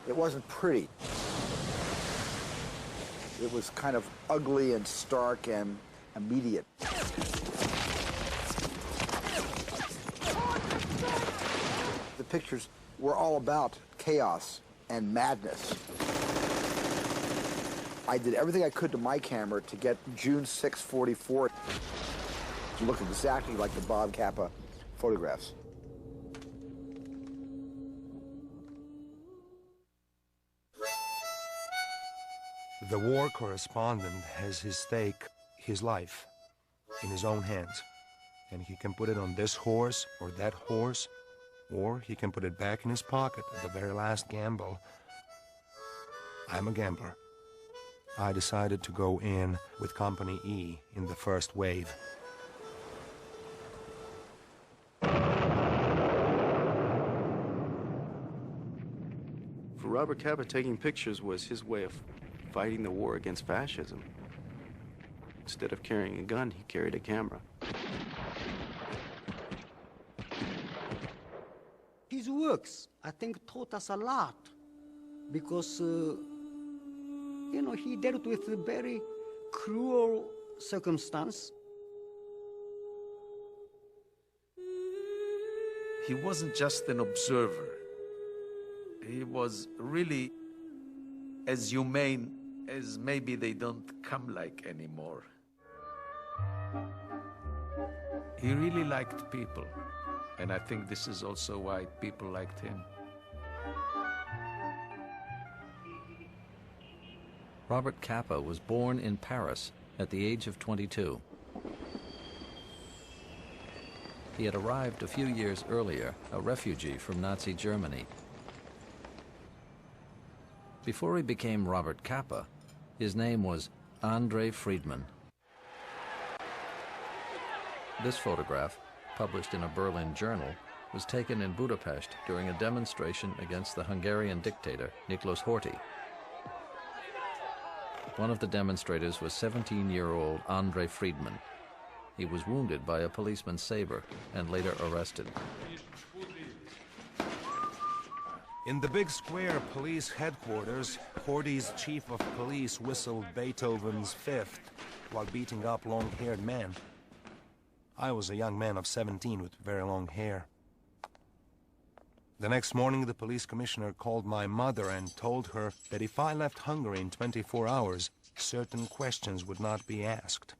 It wasn't pretty. It was kind of ugly and stark and immediate. The pictures were all about chaos and madness. I did everything I could to my camera to get June 6, 44 to look exactly like the Bob Capa photographs. The war correspondent has his stake, his life, in his own hands. And he can put it on this horse or that horse, or he can put it back in his pocket at the very last gamble. I'm a gambler. I decided to go in with Company E in the first wave. For Robert Capa, taking pictures was his way of fighting the war against fascism. Instead of carrying a gun, he carried a camera. His works, I think, taught us a lot because, you know, he dealt with a very cruel circumstance. He wasn't just an observer. He was really as humane as maybe they don't come like anymore. He really liked people, and I think this is also why people liked him. Robert Capa was born in Paris at the age of 22. He had arrived a few years earlier, a refugee from Nazi Germany. Before he became Robert Capa, his name was Andre Friedman. This photograph, published in a Berlin journal, was taken in Budapest during a demonstration against the Hungarian dictator Niklaus Horthy. One of the demonstrators was 17-year-old Andre Friedman. He was wounded by a policeman's saber and later arrested. In the big square police headquarters, Horthy's chief of police whistled Beethoven's Fifth while beating up long-haired men. I was a young man of 17 with very long hair. The next morning, the police commissioner called my mother and told her that if I left Hungary in 24 hours, certain questions would not be asked.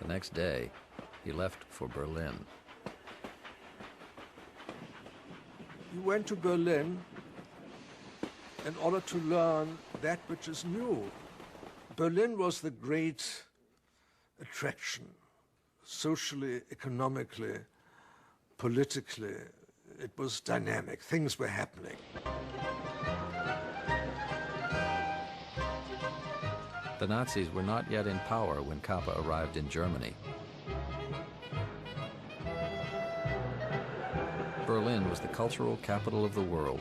The next day, he left for Berlin. He went to Berlin in order to learn that which is new. Berlin was the great attraction, socially, economically, politically. It was dynamic. Things were happening. The Nazis were not yet in power when Capa arrived in Germany. Berlin was the cultural capital of the world.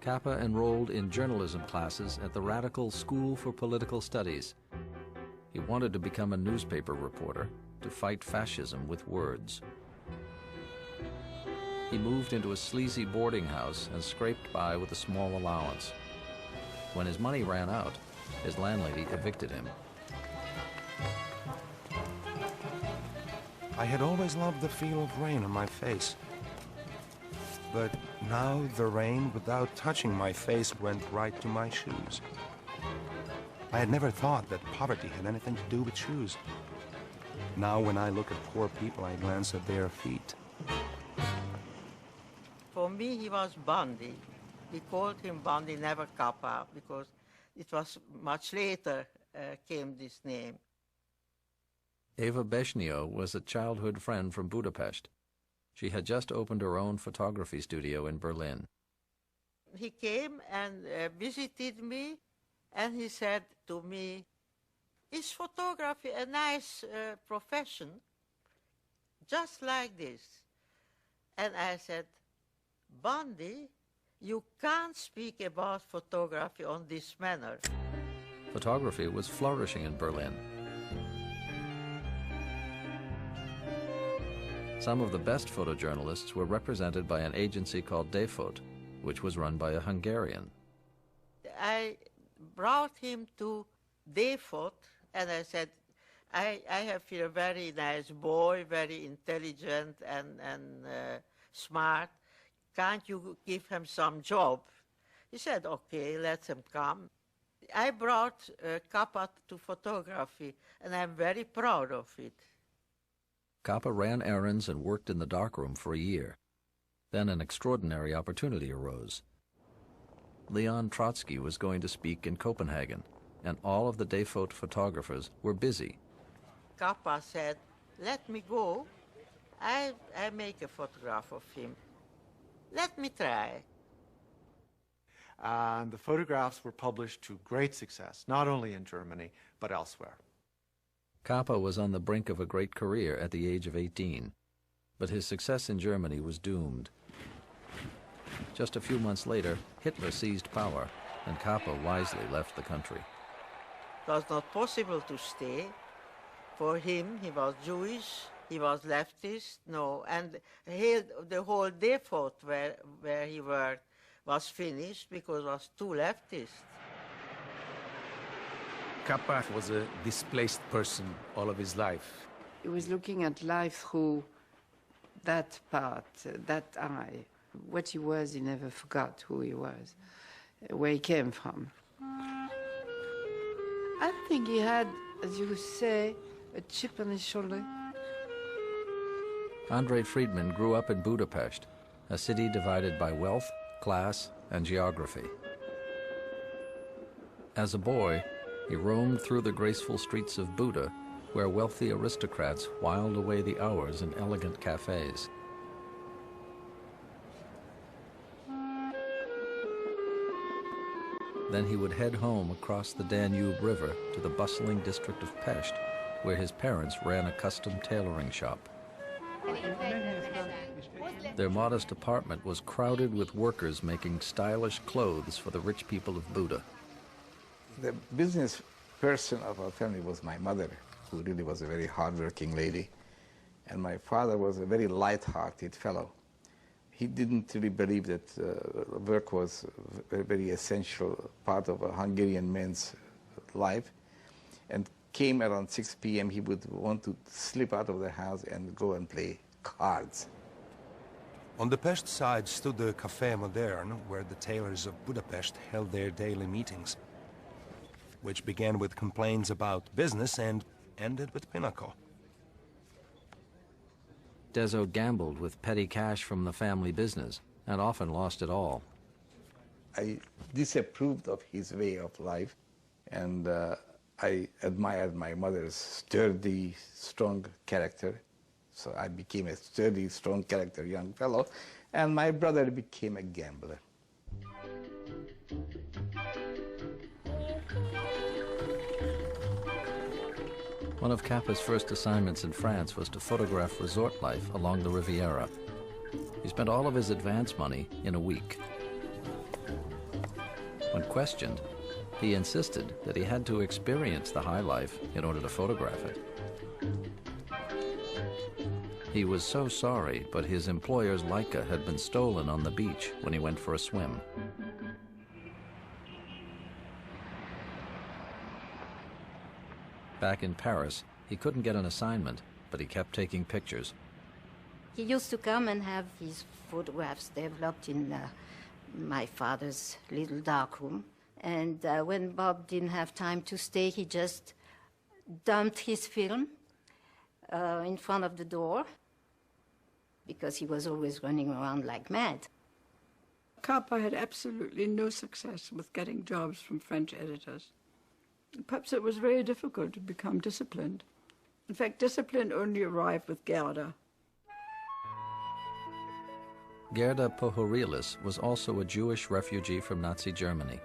Capa enrolled in journalism classes at the radical School for Political Studies. He wanted to become a newspaper reporter to fight fascism with words. He moved into a sleazy boarding house and scraped by with a small allowance. When his money ran out, his landlady evicted him. I had always loved the feel of rain on my face. But now the rain, without touching my face, went right to my shoes. I had never thought that poverty had anything to do with shoes. Now when I look at poor people, I glance at their feet. For me, he was Bondi. We called him Bondi, never Capa, because it was much later came this name. Eva Beshnio was a childhood friend from Budapest. She had just opened her own photography studio in Berlin. He came and visited me, and he said to me, "Is photography a nice profession? Just like this." And I said, "Bondi, you can't speak about photography on this manner." Photography was flourishing in Berlin. Some of the best photojournalists were represented by an agency called Defot, which was run by a Hungarian. I brought him to Defot, and I said, I have here a very nice boy, very intelligent and smart. Can't you give him some job? He said, okay, let him come. I brought Capa to photography, and I'm very proud of it. Capa ran errands and worked in the darkroom for a year. Then an extraordinary opportunity arose. Leon Trotsky was going to speak in Copenhagen, and all of the Defot photographers were busy. Capa said, let me go. I make a photograph of him. Let me try. And the photographs were published to great success, not only in Germany, but elsewhere. Capa was on the brink of a great career at the age of 18, but his success in Germany was doomed. Just a few months later, Hitler seized power, and Capa wisely left the country. It was not possible to stay. For him, he was Jewish, he was leftist, no, and the whole Defot where he worked was finished because it was too leftist. Capa was a displaced person all of his life. He was looking at life through that part, that eye. What he was, he never forgot who he was, where he came from. I think he had, as you say, a chip on his shoulder. Andrei Friedman grew up in Budapest, a city divided by wealth, class, and geography. As a boy, he roamed through the graceful streets of Buda, where wealthy aristocrats whiled away the hours in elegant cafes. Then he would head home across the Danube River to the bustling district of Pest, where his parents ran a custom tailoring shop. Their modest apartment was crowded with workers making stylish clothes for the rich people of Buda. The business person of our family was my mother, who really was a very hardworking lady. And my father was a very light-hearted fellow. He didn't really believe that work was a very essential part of a Hungarian man's life. And came around 6 p.m., he would want to slip out of the house and go and play cards. On the Pest side stood the Café Modern, where the tailors of Budapest held their daily meetings, which began with complaints about business and ended with pinochle. Dezo gambled with petty cash from the family business and often lost it all. I disapproved of his way of life, and I admired my mother's sturdy, strong character. So I became a sturdy, strong character young fellow, and my brother became a gambler. One of Capa's first assignments in France was to photograph resort life along the Riviera. He spent all of his advance money in a week. When questioned, he insisted that he had to experience the high life in order to photograph it. He was so sorry, but his employer's Leica had been stolen on the beach when he went for a swim. Back in Paris, he couldn't get an assignment, but he kept taking pictures. He used to come and have his photographs developed in my father's little darkroom. And when Bob didn't have time to stay, he just dumped his film in front of the door, because he was always running around like mad. Capa had absolutely no success with getting jobs from French editors. Perhaps it was very difficult to become disciplined. In fact, discipline only arrived with Gerda. Gerda Pohorilis was also a Jewish refugee from Nazi Germany.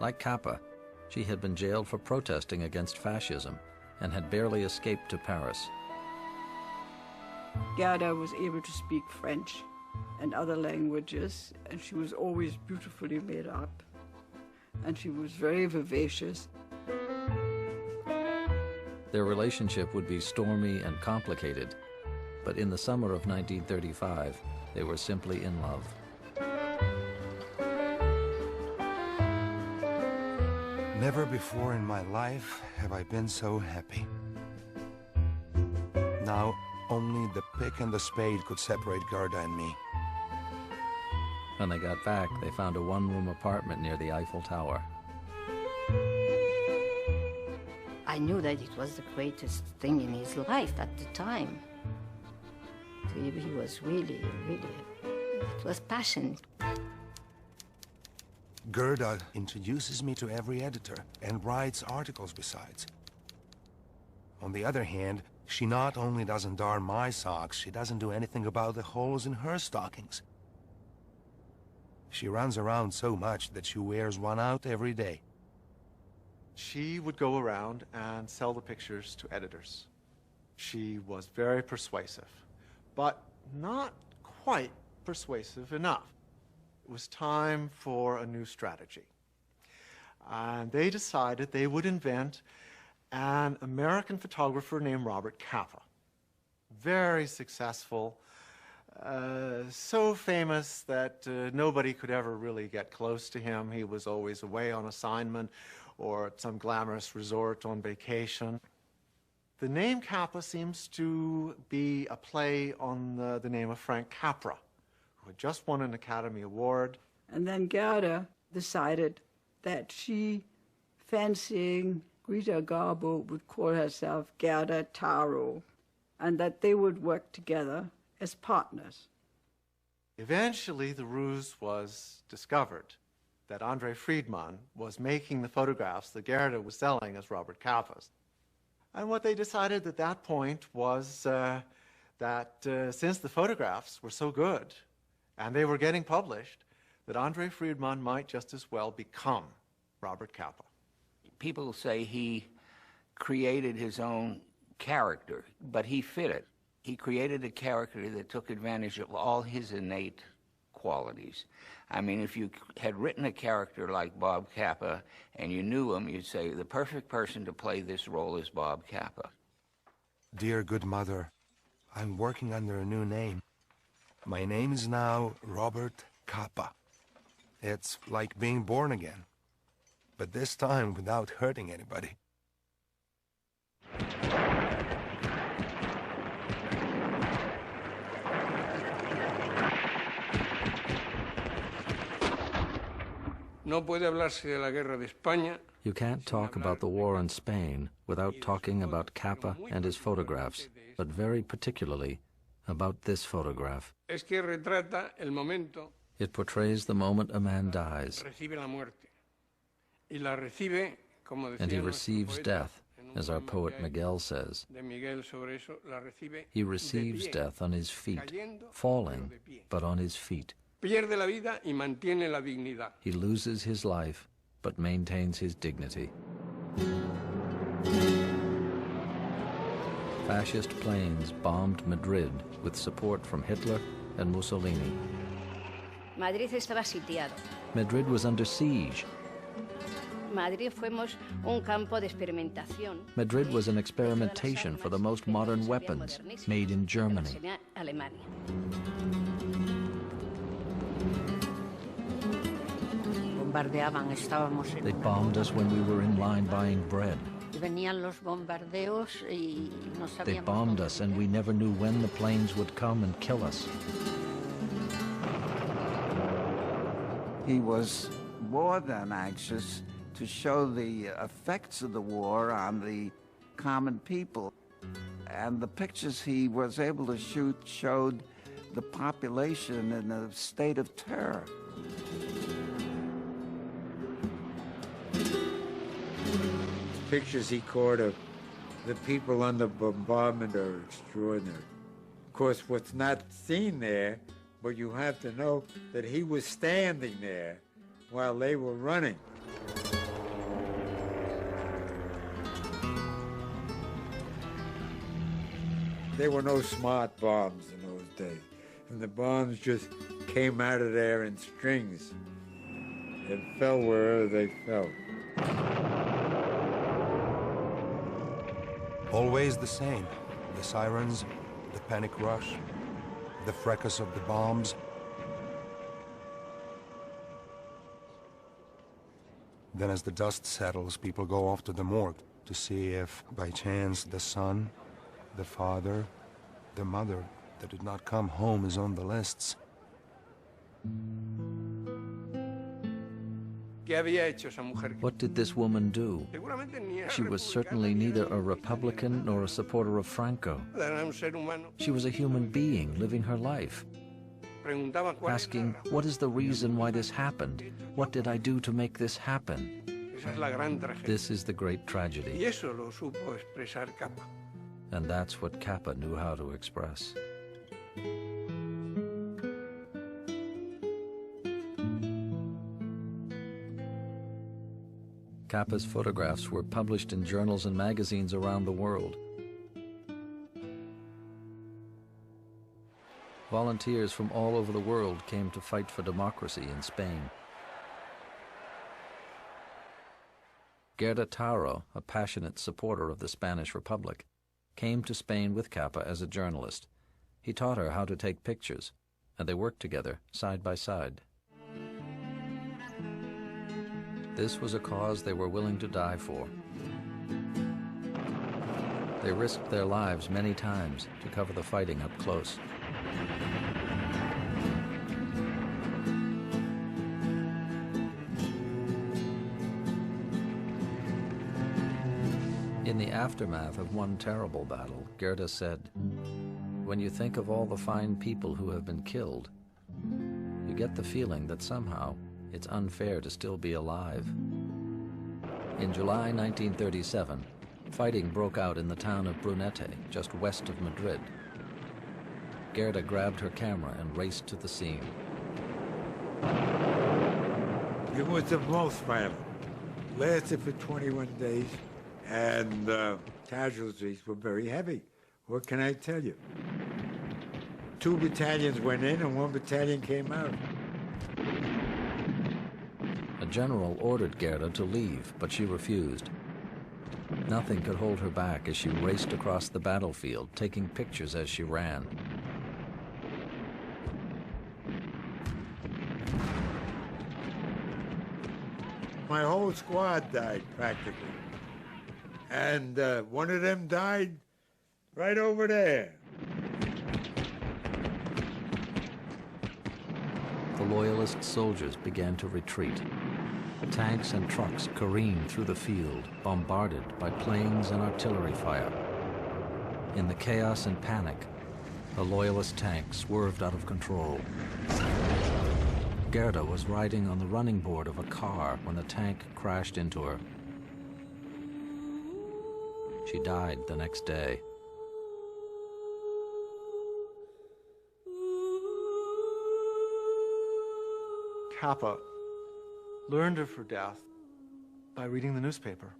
Like Capa, she had been jailed for protesting against fascism and had barely escaped to Paris. Gerda was able to speak French and other languages, and she was always beautifully made up, and she was very vivacious. Their relationship would be stormy and complicated, but in the summer of 1935, they were simply in love. Never before in my life have I been so happy. Now, only the pick and the spade could separate Gerda and me. When they got back, they found a one-room apartment near the Eiffel Tower. I knew that it was the greatest thing in his life at the time. He was really, it was passion. Gerda introduces me to every editor and writes articles besides. On the other hand, she not only doesn't darn my socks, she doesn't do anything about the holes in her stockings. She runs around so much that she wears one out every day. She would go around and sell the pictures to editors. She was very persuasive, but not quite persuasive enough. It was time for a new strategy. And they decided they would invent an American photographer named Robert Capa. Very successful, so famous that nobody could ever really get close to him. He was always away on assignment or at some glamorous resort on vacation. The name Capa seems to be a play on the name of Frank Capra, who had just won an Academy Award. And then Gerda decided that she, fancying Greta Garbo, would call herself Gerda Taro, and that they would work together as partners. Eventually, the ruse was discovered that Andre Friedman was making the photographs that Gerda was selling as Robert Capa's. And what they decided at that point was that since the photographs were so good and they were getting published, that Andre Friedman might just as well become Robert Capa. People say he created his own character, but he fit it. He created a character that took advantage of all his innate qualities. I mean, if you had written a character like Bob Capa and you knew him, you'd say, the perfect person to play this role is Bob Capa. Dear good mother, I'm working under a new name. My name is now Robert Capa. It's like being born again, but this time without hurting anybody. No puede hablarse de la Guerra de España. You can't talk about the war in Spain without talking about Capa and his photographs, but very particularly about this photograph. Es que retrata el momento. It portrays the moment a man dies, Recibe la muerte. Y la recibe, como decía and he nuestro receives poeta, death, en un as our poema poet que hay Miguel says. de Miguel sobre eso, la recibe He de receives pie, death on his feet, cayendo, falling, pero de pie. but on his feet. Pierde la vida y mantiene la dignidad. He loses his life, but maintains his dignity. Fascist planes bombed Madrid with support from Hitler and Mussolini. Madrid estaba sitiado. Madrid was under siege. Madrid fuimos un campo de experimentación. Madrid was an experimentation for the most modern weapons made in Germany. Alemania. Bombardeaban, estábamos en... They bombed us when we were in line buying bread. Venían los bombardeos y no sabíamos. They bombed us and we never knew when the planes would come and kill us. He was more than anxious to show the effects of the war on the common people. And the pictures he was able to shoot showed the population in a state of terror. Pictures he caught of the people under bombardment are extraordinary. Of course, what's not seen there, but you have to know that he was standing there while they were running. There were no smart bombs in those days, and the bombs just came out of there in strings and fell wherever they fell. Always the same. The sirens, the panic rush, the fracas of the bombs. Then as the dust settles, people go off to the morgue to see if, by chance, the son, the father, the mother that did not come home is on the lists. What did this woman do? She was certainly neither a Republican nor a supporter of Franco. She was a human being living her life, asking, what is the reason why this happened? What did I do to make this happen? This is the great tragedy. And that's what Capa knew how to express. Capa's photographs were published in journals and magazines around the world. Volunteers from all over the world came to fight for democracy in Spain. Gerda Taro, a passionate supporter of the Spanish Republic, came to Spain with Capa as a journalist. He taught her how to take pictures, and they worked together side by side. This was a cause they were willing to die for. They risked their lives many times to cover the fighting up close. In the aftermath of one terrible battle, Gerda said, "When you think of all the fine people who have been killed, you get the feeling that somehow it's unfair to still be alive." In July 1937, fighting broke out in the town of Brunete, just west of Madrid. Gerda grabbed her camera and raced to the scene. It was the most violent. Lasted for 21 days, and casualties were very heavy. What can I tell you? 2 battalions went in and 1 battalion came out. A general ordered Gerda to leave, but she refused. Nothing could hold her back as she raced across the battlefield, taking pictures as she ran. My whole squad died, practically. And one of them died right over there. The Loyalist soldiers began to retreat. Tanks and trucks careened through the field, bombarded by planes and artillery fire. In the chaos and panic, a Loyalist tank swerved out of control. Gerda was riding on the running board of a car when the tank crashed into her. She died the next day. Capa learned of her death by reading the newspaper.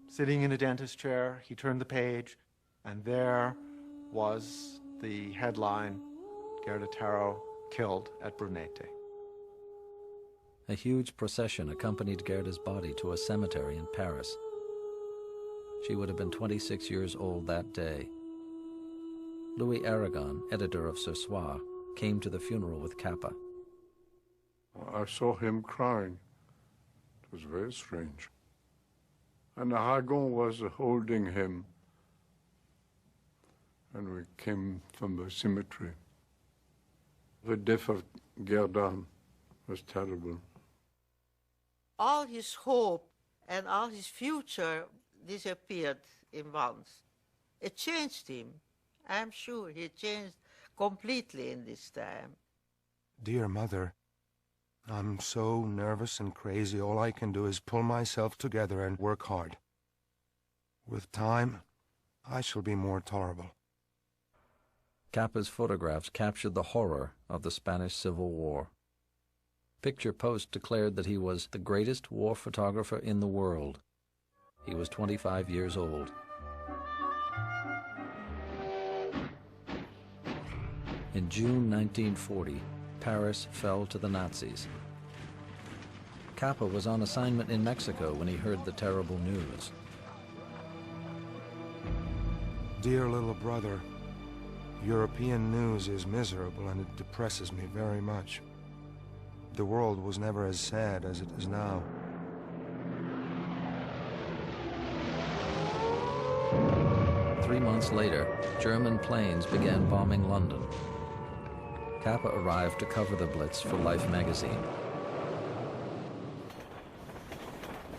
Sitting in a dentist chair, he turned the page, and there was the headline, Gerda Taro killed at Brunete. A huge procession accompanied Gerda's body to a cemetery in Paris. She would have been 26 years old that day. Louis Aragon, editor of Ce Soir, came to the funeral with Capa. I saw him crying. It was very strange. And Aragon was holding him. And we came from the cemetery. The death of Gerda was terrible. All his hope and all his future disappeared in once. It changed him. I'm sure he changed completely in this time. Dear Mother, I'm so nervous and crazy. All I can do is pull myself together and work hard. With time, I shall be more tolerable. Capa's photographs captured the horror of the Spanish Civil War. Picture Post declared that he was the greatest war photographer in the world. He was 25 years old. In June 1940, Paris fell to the Nazis. Capa was on assignment in Mexico when he heard the terrible news. Dear little brother, European news is miserable and it depresses me very much. The world was never as sad as it is now. Three months later, German planes began bombing London. Capa arrived to cover the Blitz for Life magazine.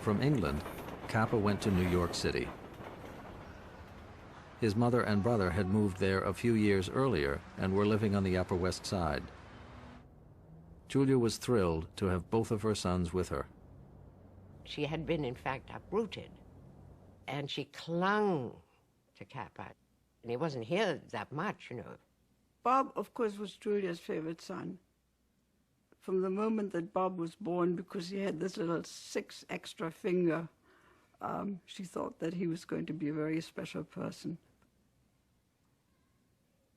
From England, Capa went to New York City. His mother and brother had moved there a few years earlier and were living on the Upper West Side. Julia was thrilled to have both of her sons with her. She had been, in fact, uprooted, and she clung to Capa. And he wasn't here that much, you know. Bob, of course, was Julia's favorite son. From the moment that Bob was born, because he had this little 6 extra finger, she thought that he was going to be a very special person.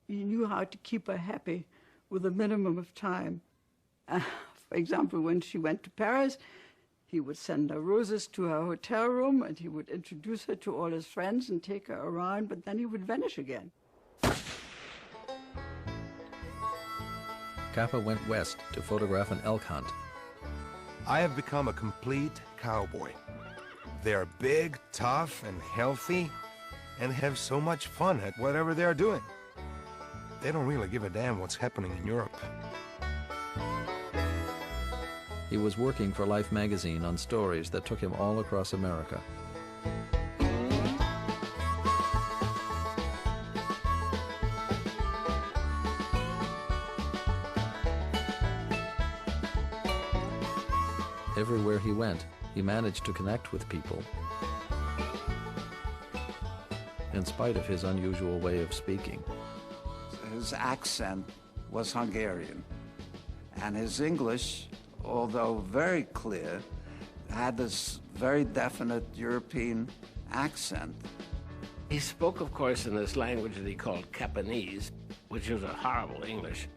He knew how to keep her happy with a minimum of time. For example, when she went to Paris, he would send her roses to her hotel room, and he would introduce her to all his friends and take her around, but then he would vanish again. Capa went west to photograph an elk hunt. I have become a complete cowboy. They're big, tough, and healthy, and have so much fun at whatever they're doing. They don't really give a damn what's happening in Europe. He was working for Life magazine on stories that took him all across America. Everywhere he went, he managed to connect with people. In spite of his unusual way of speaking. His accent was Hungarian, and his English, although very clear, had this very definite European accent. He spoke, of course, in this language that he called Capanese, which was a horrible English.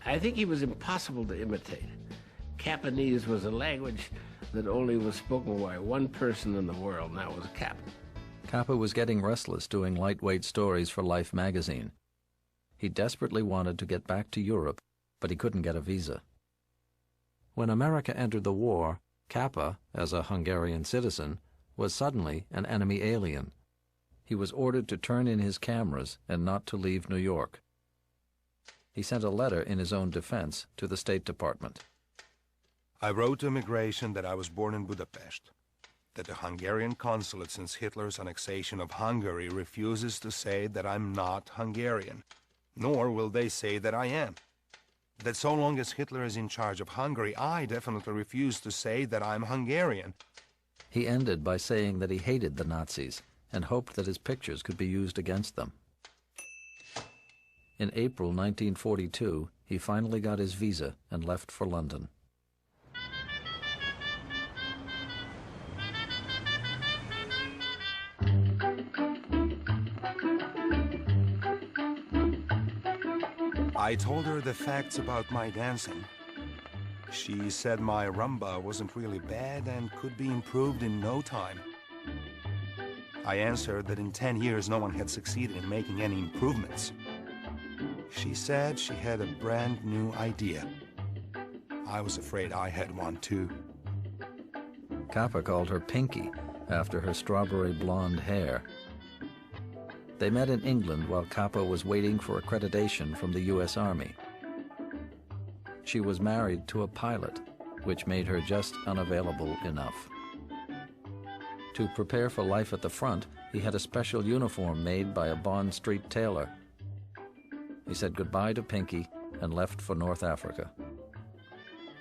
I think he was impossible to imitate. Capanese was a language that only was spoken by one person in the world, and that was Capa. Capa was getting restless doing lightweight stories for Life magazine. He desperately wanted to get back to Europe, but he couldn't get a visa. When America entered the war, Capa, as a Hungarian citizen, was suddenly an enemy alien. He was ordered to turn in his cameras and not to leave New York. He sent a letter in his own defense to the State Department. I wrote to immigration that I was born in Budapest, that the Hungarian consulate since Hitler's annexation of Hungary refuses to say that I'm not Hungarian, nor will they say that I am. That so long as Hitler is in charge of Hungary, I definitely refuse to say that I'm Hungarian. He ended by saying that he hated the Nazis and hoped that his pictures could be used against them. In April 1942, he finally got his visa and left for London. I told her the facts about my dancing. She said my rumba wasn't really bad and could be improved in no time. I answered that in 10 years no one had succeeded in making any improvements. She said she had a brand new idea. I was afraid I had one too. Capa called her Pinky, after her strawberry blonde hair. They met in England while Capa was waiting for accreditation from the U.S. Army. She was married to a pilot, which made her just unavailable enough. To prepare for life at the front, he had a special uniform made by a Bond Street tailor. He said goodbye to Pinky and left for North Africa.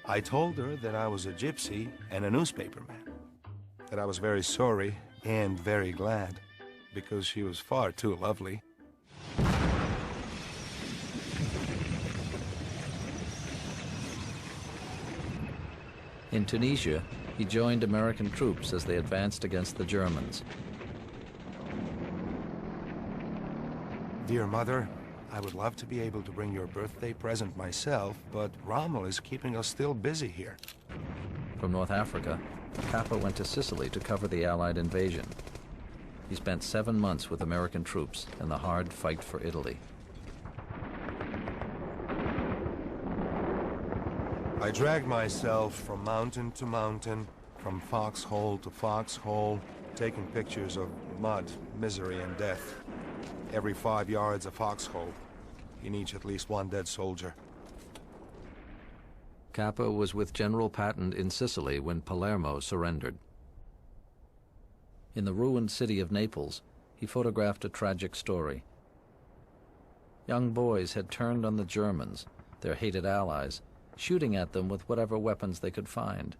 I told her that I was a gypsy and a newspaperman, that I was very sorry and very glad, because she was far too lovely. In Tunisia, he joined American troops as they advanced against the Germans. Dear Mother, I would love to be able to bring your birthday present myself, but Rommel is keeping us still busy here. From North Africa, Capa went to Sicily to cover the Allied invasion. He spent 7 months with American troops in the hard fight for Italy. I dragged myself from mountain to mountain, from foxhole to foxhole, taking pictures of mud, misery, and death. Every 5 yards a foxhole, in each at least one dead soldier. Capa was with General Patton in Sicily when Palermo surrendered. In the ruined city of Naples, he photographed a tragic story. Young boys had turned on the Germans, their hated allies, shooting at them with whatever weapons they could find.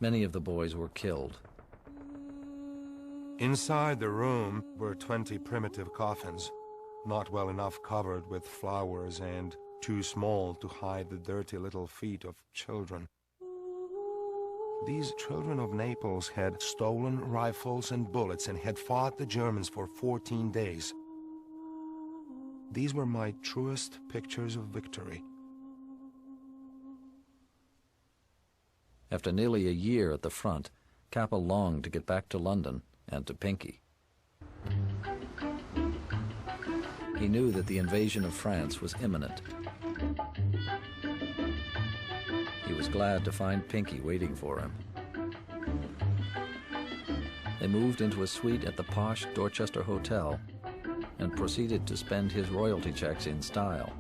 Many of the boys were killed. Inside the room were 20 primitive coffins, not well enough covered with flowers and too small to hide the dirty little feet of children. These children of Naples had stolen rifles and bullets and had fought the Germans for 14 days. These were my truest pictures of victory. After nearly a year at the front, Capa longed to get back to London and to Pinky. He knew that the invasion of France was imminent. He was glad to find Pinky waiting for him. They moved into a suite at the posh Dorchester Hotel and proceeded to spend his royalty checks in style.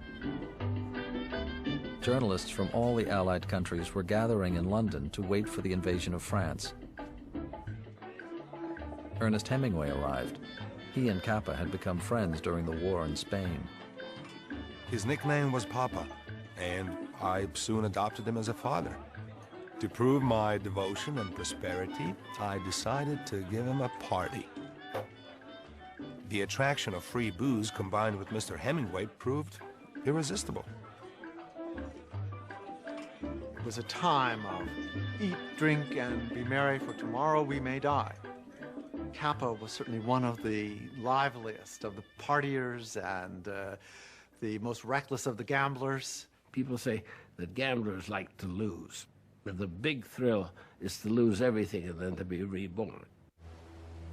Journalists from all the Allied countries were gathering in London to wait for the invasion of France. Ernest Hemingway arrived. He and Capa had become friends during the war in Spain. His nickname was Papa, and I soon adopted him as a father. To prove my devotion and prosperity, I decided to give him a party. The attraction of free booze combined with Mr. Hemingway proved irresistible. It was a time of eat, drink, and be merry, for tomorrow we may die. Capa was certainly one of the liveliest of the partiers and the most reckless of the gamblers. People say that gamblers like to lose. But the big thrill is to lose everything and then to be reborn.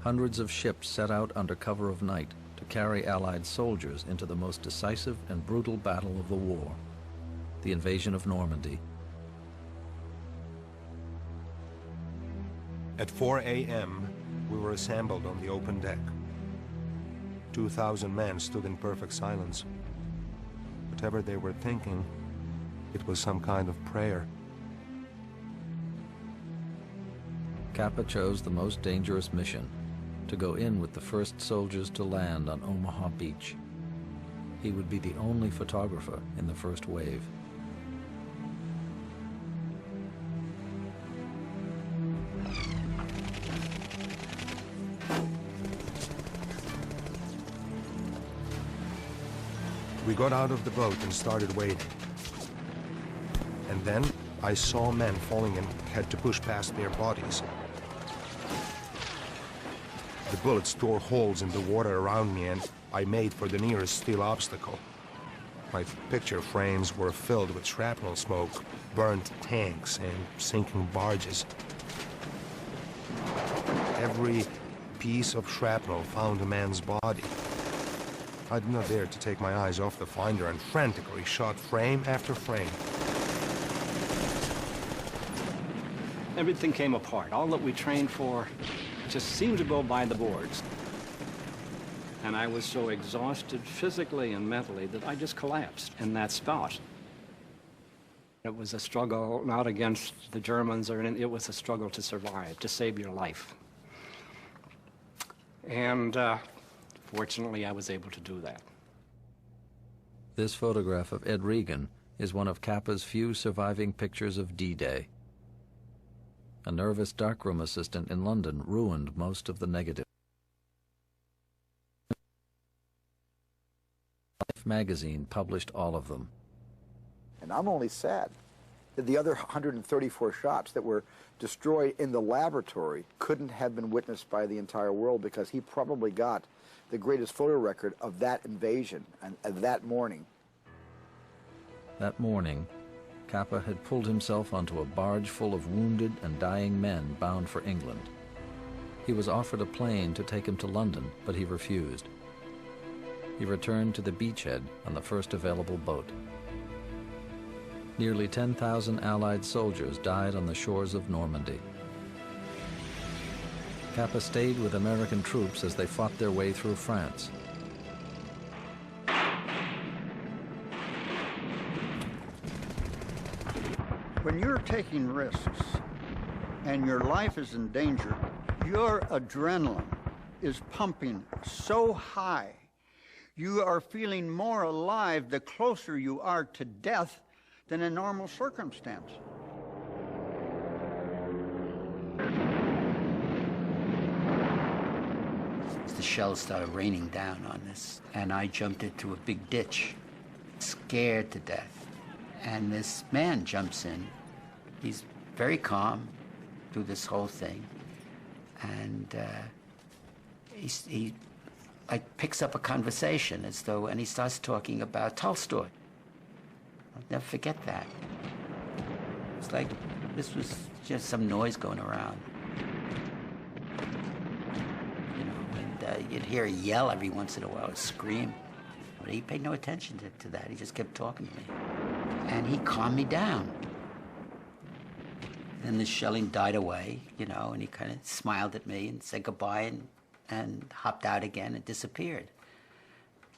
Hundreds of ships set out under cover of night to carry Allied soldiers into the most decisive and brutal battle of the war, the invasion of Normandy. At 4 a.m., we were assembled on the open deck. 2,000 men stood in perfect silence. Whatever they were thinking, it was some kind of prayer. Capa chose the most dangerous mission, to go in with the first soldiers to land on Omaha Beach. He would be the only photographer in the first wave. We got out of the boat and started wading. And then I saw men falling and had to push past their bodies. The bullets tore holes in the water around me and I made for the nearest steel obstacle. My picture frames were filled with shrapnel smoke, burnt tanks, and sinking barges. Every piece of shrapnel found a man's body. I did not dare to take my eyes off the finder and frantically shot frame after frame. Everything came apart. All that we trained for just seemed to go by the boards. And I was so exhausted physically and mentally that I just collapsed in that spot. It was a struggle not against the Germans, it was a struggle to survive, to save your life. And fortunately, I was able to do that. This photograph of Ed Regan is one of Capa's few surviving pictures of D-Day. A nervous darkroom assistant in London ruined most of the negative. Life magazine published all of them. And I'm only sad that the other 134 shots that were destroyed in the laboratory couldn't have been witnessed by the entire world, because he probably got the greatest photo record of that invasion and that morning. That morning, Capa had pulled himself onto a barge full of wounded and dying men bound for England. He was offered a plane to take him to London, but he refused. He returned to the beachhead on the first available boat. Nearly 10,000 Allied soldiers died on the shores of Normandy. Capa stayed with American troops as they fought their way through France. When you're taking risks and your life is in danger, your adrenaline is pumping so high. You are feeling more alive the closer you are to death than in normal circumstance. The shells started raining down on us, and I jumped into a big ditch, scared to death. And this man jumps in. He's very calm through this whole thing, and he like picks up a conversation as though, and he starts talking about Tolstoy. I'll never forget that. It's like this was just some noise going around. You know, and you'd hear a yell every once in a while, a scream. But he paid no attention to that. He just kept talking to me. And he calmed me down. Then the shelling died away, you know, and he kind of smiled at me and said goodbye and hopped out again and disappeared.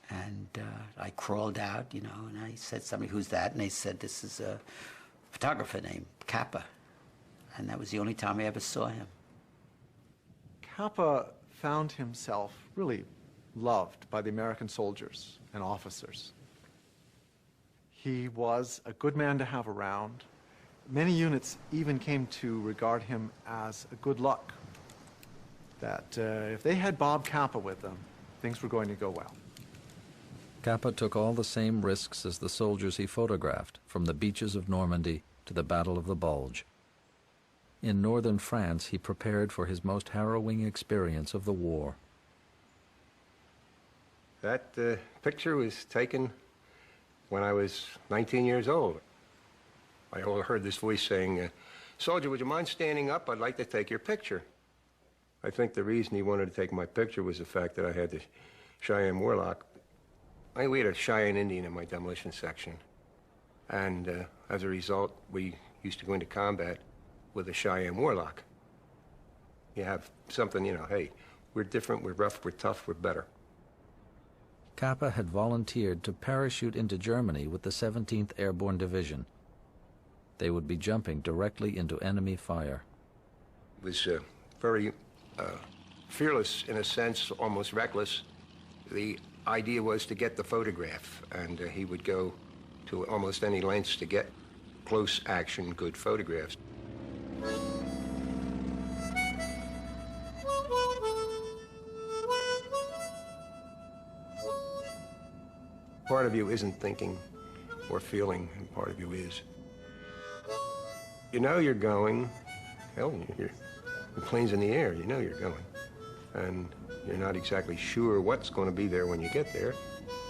And I crawled out, you know, and I said, somebody, who's that? And they said, this is a photographer named Capa. And that was the only time I ever saw him. Capa found himself really loved by the American soldiers and officers. He was a good man to have around. Many units even came to regard him as a good luck, that if they had Bob Capa with them, things were going to go well. Capa took all the same risks as the soldiers he photographed, from the beaches of Normandy to the Battle of the Bulge. In northern France, he prepared for his most harrowing experience of the war. That picture was taken when I was 19 years old. I heard this voice saying, "Soldier, would you mind standing up? I'd like to take your picture." I think the reason he wanted to take my picture was the fact that I had the Cheyenne warlock. We had a Cheyenne Indian in my demolition section. And as a result, we used to go into combat with a Cheyenne warlock. You have something, you know, hey, we're different, we're rough, we're tough, we're better. Capa had volunteered to parachute into Germany with the 17th Airborne Division. They would be jumping directly into enemy fire. It was very fearless in a sense, almost reckless. The idea was to get the photograph, and he would go to almost any lengths to get close action, good photographs. Part of you isn't thinking or feeling, and part of you is. You know you're going, hell, the plane's in the air, you know you're going. And you're not exactly sure what's going to be there when you get there.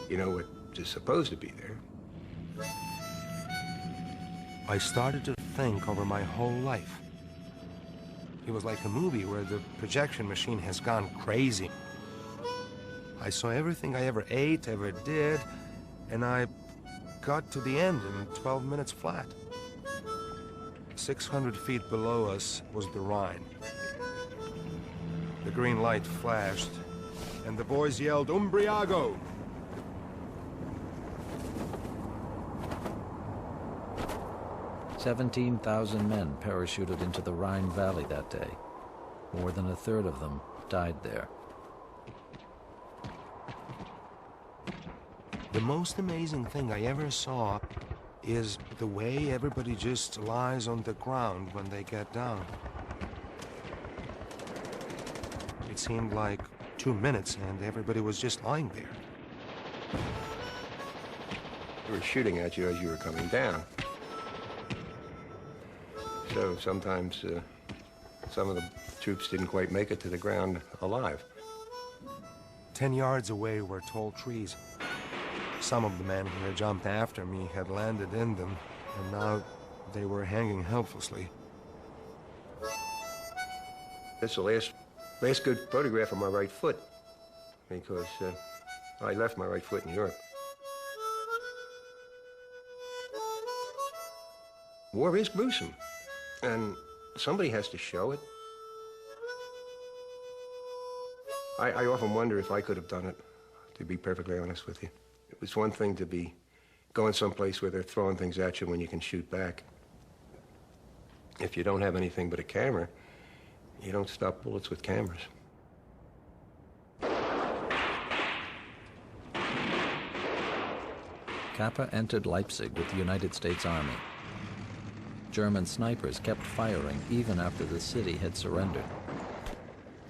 You know what is supposed to be there. I started to think over my whole life. It was like a movie where the projection machine has gone crazy. I saw everything I ever ate, ever did, and I got to the end in 12 minutes flat. 600 feet below us was the Rhine. The green light flashed, and the boys yelled, "Umbriago!" 17,000 men parachuted into the Rhine Valley that day. More than a third of them died there. The most amazing thing I ever saw is the way everybody just lies on the ground when they get down. It seemed like 2 minutes and everybody was just lying there. They were shooting at you as you were coming down. So sometimes some of the troops didn't quite make it to the ground alive. 10 yards away were tall trees. Some of the men who had jumped after me had landed in them, and now they were hanging helplessly. That's the last good photograph of my right foot, because I left my right foot in Europe. War is gruesome, and somebody has to show it. I often wonder if I could have done it, to be perfectly honest with you. It was one thing to be going someplace where they're throwing things at you when you can shoot back. If you don't have anything but a camera, you don't stop bullets with cameras. Capa entered Leipzig with the United States Army. German snipers kept firing even after the city had surrendered.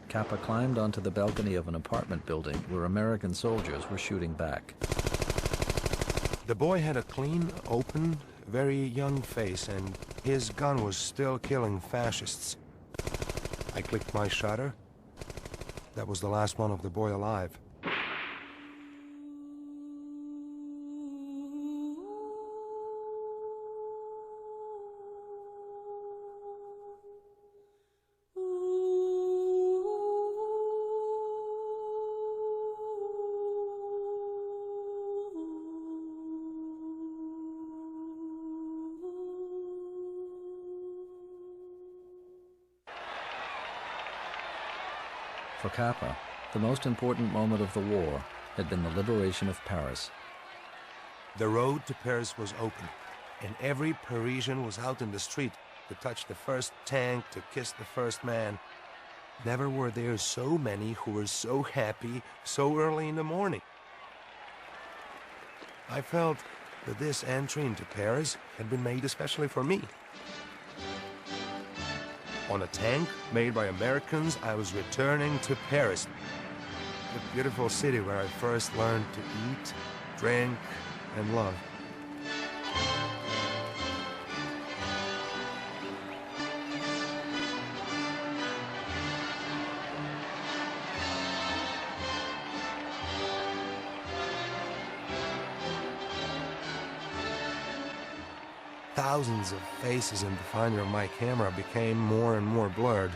Capa climbed onto the balcony of an apartment building where American soldiers were shooting back. The boy had a clean, open, very young face, and his gun was still killing fascists. I clicked my shutter. That was the last one of the boy alive. For Capa, the most important moment of the war had been the liberation of Paris. The road to Paris was open, and every Parisian was out in the street to touch the first tank, to kiss the first man. Never were there so many who were so happy so early in the morning. I felt that this entry into Paris had been made especially for me. On a tank made by Americans, I was returning to Paris, the beautiful city where I first learned to eat, drink, and love. Thousands of faces in the finder of my camera became more and more blurred.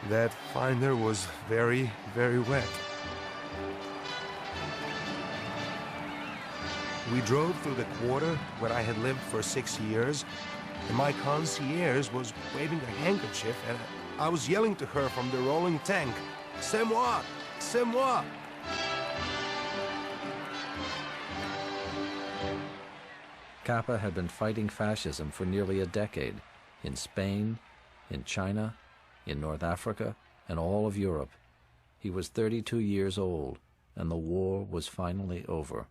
That finder was very, very wet. We drove through the quarter where I had lived for 6 years, and my concierge was waving a handkerchief, and I was yelling to her from the rolling tank, "C'est moi! C'est moi!" Capa had been fighting fascism for nearly a decade, in Spain, in China, in North Africa, and all of Europe. He was 32 years old, and the war was finally over.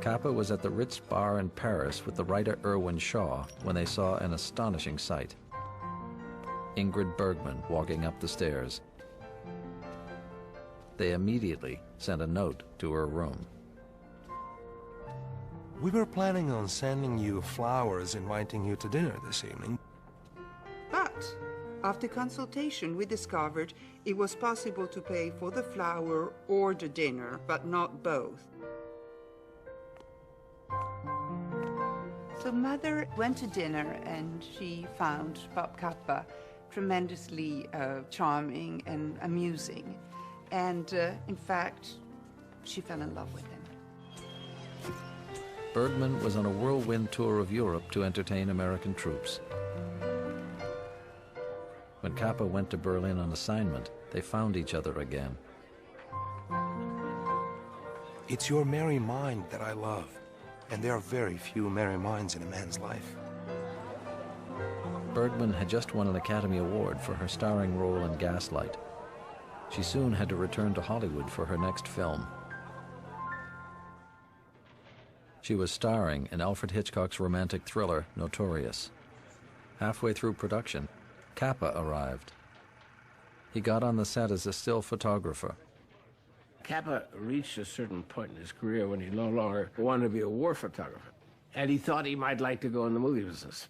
Capa was at the Ritz bar in Paris with the writer Irwin Shaw when they saw an astonishing sight. Ingrid Bergman walking up the stairs. They immediately sent a note to her room. We were planning on sending you flowers, inviting you to dinner this evening. But after consultation, we discovered it was possible to pay for the flower or the dinner, but not both. So Mother went to dinner and she found Bob Capa tremendously charming and amusing. And in fact, she fell in love with him. Bergman was on a whirlwind tour of Europe to entertain American troops. When Capa went to Berlin on assignment, they found each other again. It's your merry mind that I love, and there are very few merry minds in a man's life. Bergman had just won an Academy Award for her starring role in Gaslight. She soon had to return to Hollywood for her next film. She was starring in Alfred Hitchcock's romantic thriller, Notorious. Halfway through production, Capa arrived. He got on the set as a still photographer. Capa reached a certain point in his career when he no longer wanted to be a war photographer, and he thought he might like to go in the movie business.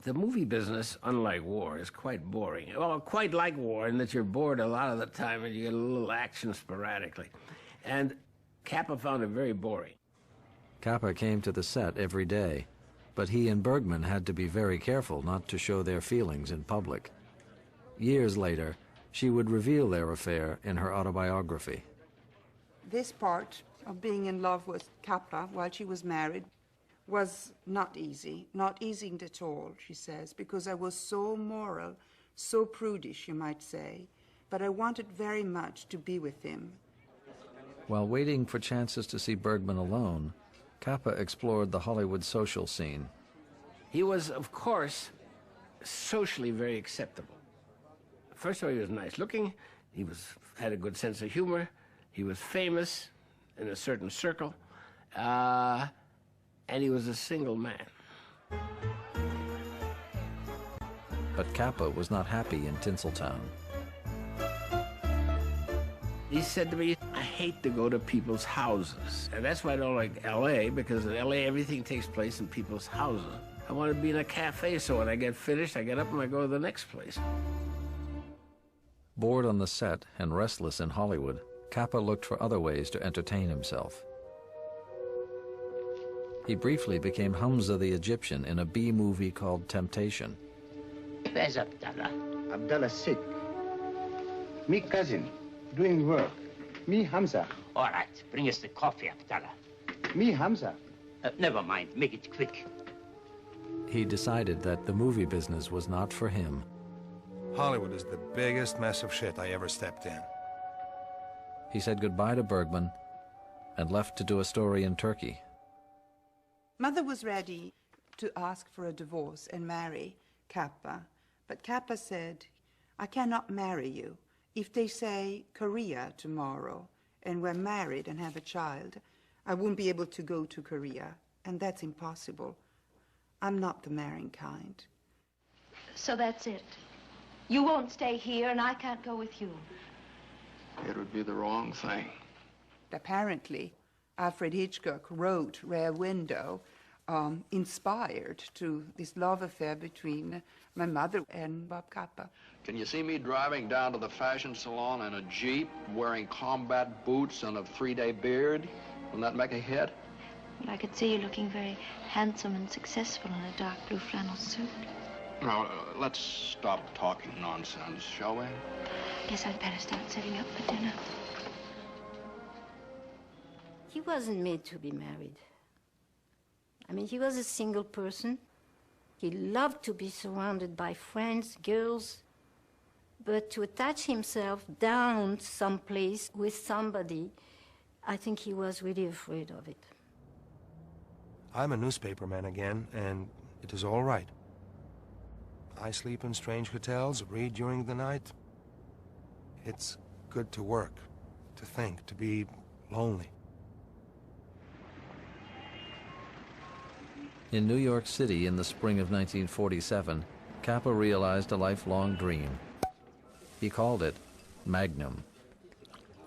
The movie business, unlike war, is quite boring. Well, quite like war in that you're bored a lot of the time and you get a little action sporadically. And Capa found it very boring. Capa came to the set every day, but he and Bergman had to be very careful not to show their feelings in public. Years later, She would reveal their affair in her autobiography. This part of being in love with Capa while she was married was not easy at all, she says, because I was so moral, so prudish, you might say, but I wanted very much to be with him. While waiting for chances to see Bergman alone, Capa explored the Hollywood social scene. He was, of course, socially very acceptable. First of all, he was nice looking, had a good sense of humor, he was famous in a certain circle, and he was a single man. But Capa was not happy in Tinseltown. He said to me, I hate to go to people's houses. And that's why I don't like L.A., because in L.A. everything takes place in people's houses. I want to be in a cafe, so when I get finished, I get up and I go to the next place. Bored on the set and restless in Hollywood, Capa looked for other ways to entertain himself. He briefly became Hamza the Egyptian in a B-movie called Temptation. Where's Abdallah? Abdallah's sick. Me cousin, doing work. Me Hamza. All right, bring us the coffee, Abdallah. Me Hamza. Never mind, make it quick. He decided that the movie business was not for him. Hollywood is the biggest mess of shit I ever stepped in. He said goodbye to Bergman and left to do a story in Turkey. Mother was ready to ask for a divorce and marry Capa, but Capa said, I cannot marry you. If they say Korea tomorrow and we're married and have a child, I won't be able to go to Korea, and that's impossible. I'm not the marrying kind. So that's it. You won't stay here and I can't go with you. It would be the wrong thing. Apparently, Alfred Hitchcock wrote Rear Window inspired to this love affair between my mother and Bob Capa. Can you see me driving down to the fashion salon in a Jeep, wearing combat boots and a 3-day beard? Will that make a hit? Well, I could see you looking very handsome and successful in a dark blue flannel suit. Now, let's stop talking nonsense, shall we? Guess I'd better start setting up for dinner. He wasn't made to be married. I mean, he was a single person. He loved to be surrounded by friends, girls, but to attach himself down someplace with somebody, I think he was really afraid of it. I'm a newspaperman again, and it is all right. I sleep in strange hotels, read during the night. It's good to work, to think, to be lonely. In New York City in the spring of 1947, Capa realized a lifelong dream. He called it Magnum.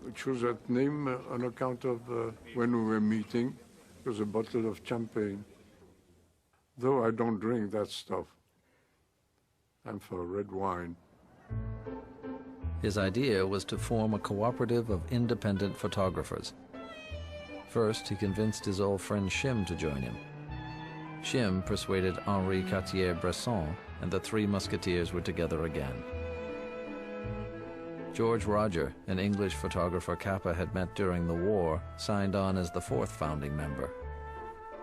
We chose that name on account of when we were meeting, there was a bottle of champagne. Though I don't drink that stuff, I'm for red wine. His idea was to form a cooperative of independent photographers. First, he convinced his old friend Shim to join him. Shim persuaded Henri Cartier-Bresson, and the three musketeers were together again. George Roger, an English photographer Capa had met during the war, signed on as the fourth founding member.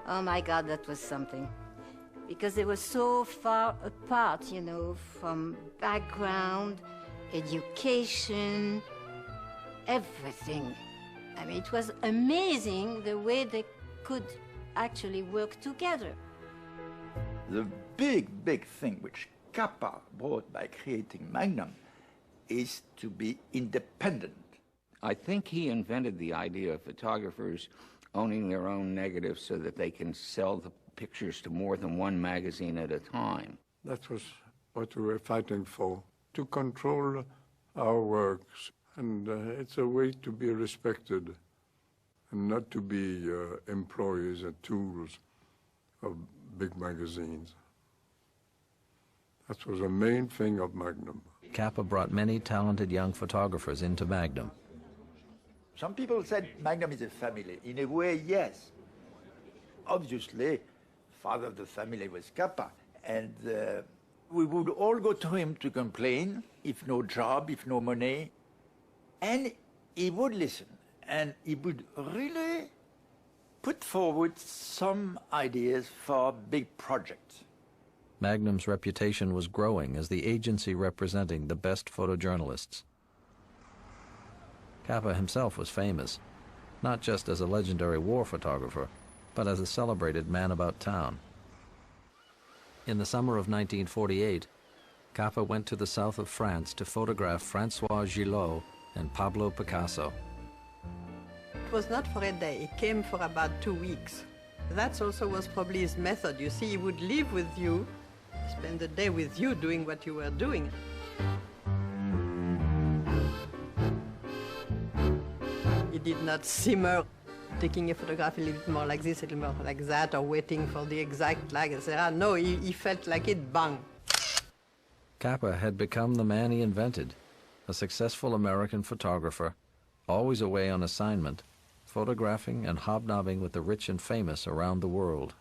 Oh my God, that was something. Because they were so far apart, you know, from background, education, everything. I mean, it was amazing the way they could actually work together. The big thing which Capa brought by creating Magnum is to be independent. I think he invented the idea of photographers owning their own negatives so that they can sell the pictures to more than one magazine at a time. That was what we were fighting for, to control our works. And it's a way to be respected and not to be employees and tools of big magazines. That was the main thing of Magnum. Capa brought many talented young photographers into Magnum. Some people said Magnum is a family. In a way, yes. Obviously, father of the family was Capa, and we would all go to him to complain. if no job, if no money. And he would listen, and he would really put forward some ideas for big projects. Magnum's reputation was growing as the agency representing the best photojournalists. Capa himself was famous, not just as a legendary war photographer, but as a celebrated man about town. In the summer of 1948, Capa went to the south of France to photograph Francois Gillot and Pablo Picasso. It was not for a day, it came for about 2 weeks. That also was probably his method. You see, he would live with you, spend the day with you doing what you were doing. He did not simmer, taking a photograph a little bit more like this, a little more like that, or waiting for the exact like, etc. No, he felt like it, bang. Capa had become the man he invented, a successful American photographer, always away on assignment, photographing and hobnobbing with the rich and famous around the world.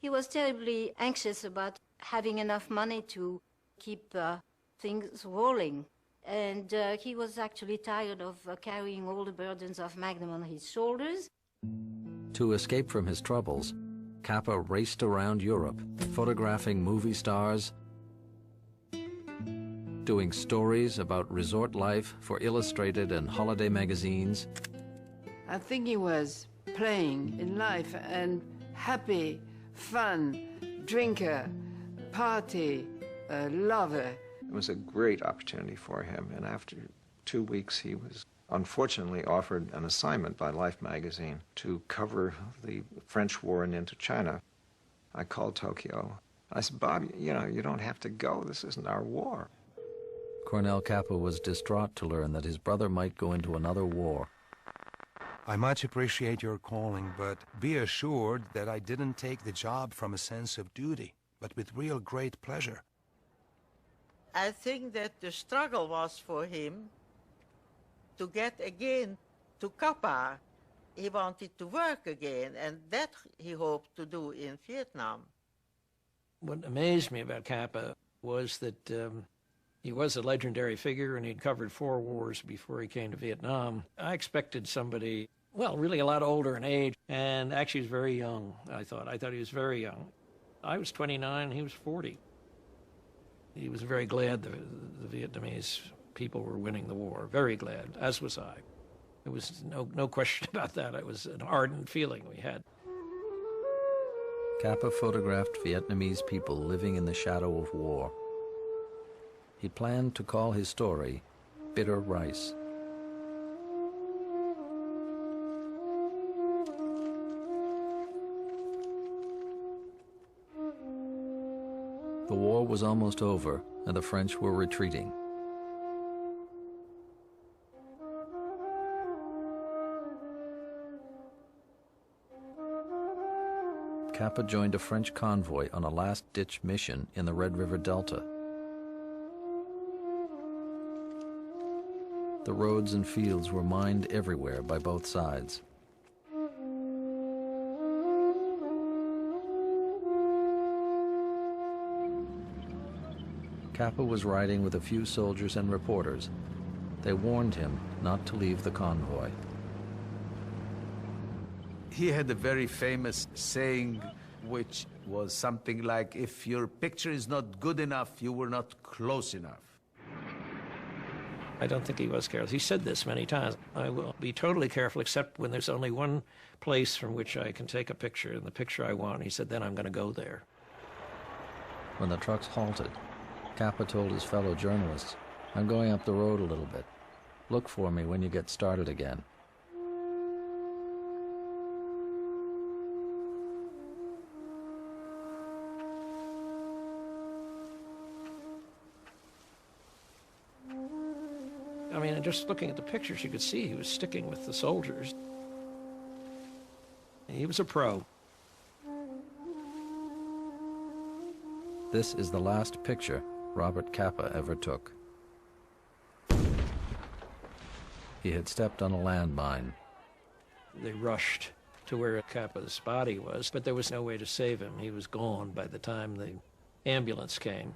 He was terribly anxious about having enough money to keep things rolling. And he was actually tired of carrying all the burdens of Magnum on his shoulders. To escape from his troubles, Capa raced around Europe, photographing movie stars, doing stories about resort life for illustrated and holiday magazines. I think he was playing in life and happy, fun, drinker, party, lover. It was a great opportunity for him, and after 2 weeks he was unfortunately offered an assignment by Life magazine to cover the French war in Indochina. I called Tokyo. I said, Bob, you know, you don't have to go. This isn't our war. Cornel Capa was distraught to learn that his brother might go into another war. I much appreciate your calling, but be assured that I didn't take the job from a sense of duty, but with real great pleasure. I think that the struggle was for him to get again to Capa. He wanted to work again, and that he hoped to do in Vietnam. What amazed me about Capa was that he was a legendary figure, and he'd covered 4 wars before he came to Vietnam. I expected somebody, well, really a lot older in age, and actually he was very young, I thought. I thought he was very young. I was 29, he was 40. He was very glad the Vietnamese people were winning the war, very glad, as was I. There was no question about that. It was an ardent feeling we had. Capa photographed Vietnamese people living in the shadow of war. He planned to call his story Bitter Rice. The war was almost over, and the French were retreating. Capa joined a French convoy on a last-ditch mission in the Red River Delta. The roads and fields were mined everywhere by both sides. Capa was riding with a few soldiers and reporters. They warned him not to leave the convoy. He had a very famous saying, which was something like, if your picture is not good enough, you were not close enough. I don't think he was careless. He said this many times. I will be totally careful except when there's only one place from which I can take a picture, and the picture I want. He said, then I'm going to go there. When the trucks halted, Capa told his fellow journalists, I'm going up the road a little bit. Look for me when you get started again. I mean, just looking at the pictures, you could see he was sticking with the soldiers. He was a pro. This is the last picture Robert Capa ever took. He had stepped on a landmine. They rushed to where Capa's body was, but there was no way to save him. He was gone by the time the ambulance came.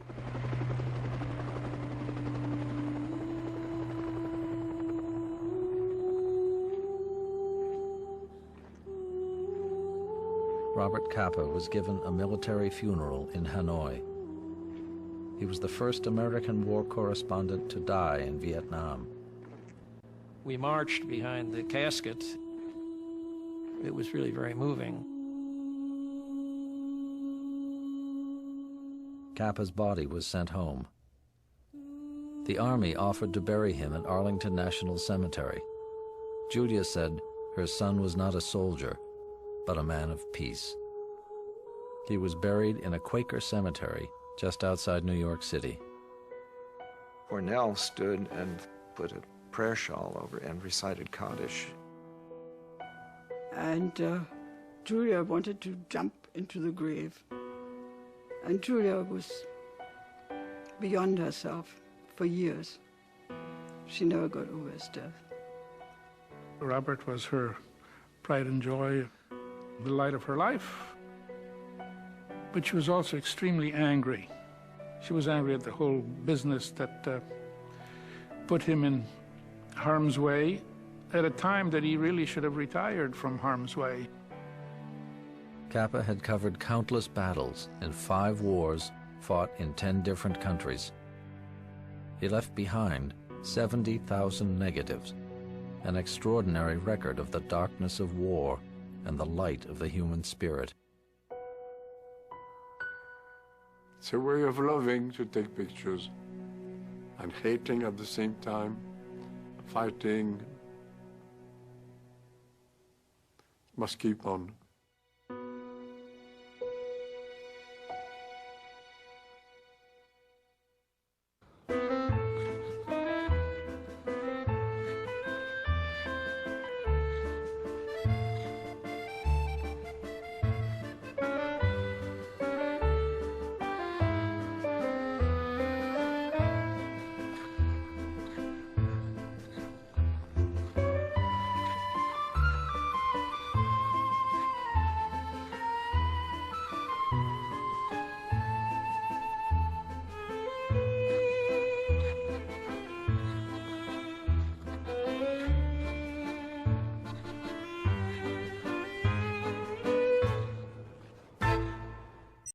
Robert Capa was given a military funeral in Hanoi. He was the first American war correspondent to die in Vietnam. We marched behind the casket. It was really very moving. Capa's body was sent home. The Army offered to bury him at Arlington National Cemetery. Julia said her son was not a soldier, but a man of peace. He was buried in a Quaker cemetery just outside New York City. Cornell stood and put a prayer shawl over and recited Kaddish. And Julia wanted to jump into the grave. And Julia was beyond herself for years. She never got over his death. Robert was her pride and joy, the light of her life. But she was also extremely angry. She was angry at the whole business that put him in harm's way at a time that he really should have retired from harm's way. Capa had covered countless battles in 5 wars fought in 10 different countries. He left behind 70,000 negatives, an extraordinary record of the darkness of war and the light of the human spirit. It's a way of loving to take pictures and hating at the same time, fighting. Must keep on.